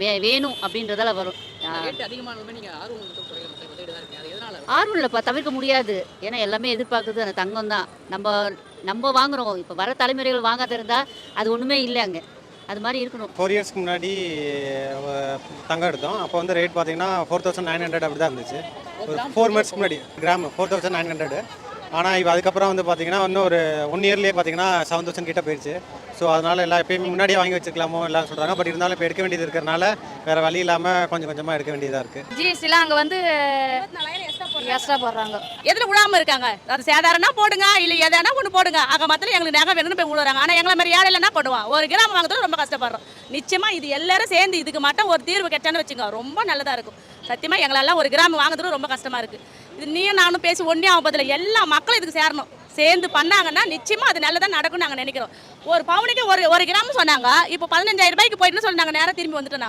வேணும் அப்படின்றதால வரும். ஆர்வம் இல்லைப்பா, தவிர்க்க முடியாது. ஏன்னா எல்லாமே எதிர்பார்க்குறது அந்த தங்கம் தான். நம்ம நம்ம வாங்குறோம். இப்போ வர தலைமுறைகள் வாங்காத இருந்தா அது ஒன்றுமே இல்லை அங்கே. அது மாதிரி இருக்கணும். 4 இயர்ஸ்க்கு முன்னாடி தங்கம் எடுத்தோம். அப்போ வந்து ரேட் பார்த்தீங்கன்னா 4900 அப்படி தான் இருந்துச்சு. ஒரு 4 மந்த்ஸ்க்கு முன்னாடி கிராம் 4900. ஆனால் இப்போ அதுக்கப்புறம் வந்து பார்த்தீங்கன்னா இன்னும் ஒரு 1 இயர்லேயே பார்த்தீங்கன்னா 7000 கிட்ட போயிடுச்சு. ஸோ அதனால் எல்லாம் எப்பயுமே முன்னாடியே வாங்கி வச்சுக்கலாமோ எல்லாம் சொல்கிறாங்க. பட் இருந்தாலும் இப்போ எடுக்க வேண்டியது இருக்கிறனால வேறு வழி இல்லாமல் கொஞ்சம் கொஞ்சமாக எடுக்க வேண்டியதாக இருக்குது. ஜிஎஸ்டிலாம் அங்கே வந்து எக்ஸ்ட்ரா போடுறாங்க. எதில் விடாமல் இருக்காங்க. அது சேதாரம்னா போடுங்க, இல்லை எதானா ஒன்று போடுங்க. ஆக மொத்தத்தில் எங்களுக்கு நகை வேணும்னு போய் விடுறாங்க. ஆனால் எங்களை மாதிரி ஏழை இல்லைன்னா போடுவான். ஒரு கிராம் வாங்குறது ரொம்ப கஷ்டப்படுறோம். நிச்சயமாக இது எல்லாரும் சேர்ந்து இதுக்கு மட்டும் ஒரு தீர்வு கெட்டான்னு வச்சுங்க, ரொம்ப நல்லதாக இருக்கும். சத்தியமாக எங்களெல்லாம் ஒரு கிராம் வாங்குறது ரொம்ப கஷ்டமாக இருக்குது. இது நீயும் நானும் பேசி ஒன்றே ஆகும் பதில் எல்லா மக்களும் இதுக்கு சேரணும். சேர்ந்து பண்ணாங்கன்னா நிச்சயமாக அது நல்லதாக நடக்கும்னு நாங்கள் நினைக்கிறோம். ஒரு பவுனுக்கு ஒரு கிராம் சொன்னாங்க. இப்போ 15000 ரூபாய்க்கு போயிட்டுன்னு சொல்லி நாங்கள் நேராக திரும்பி வந்துட்டோம். நாங்கள்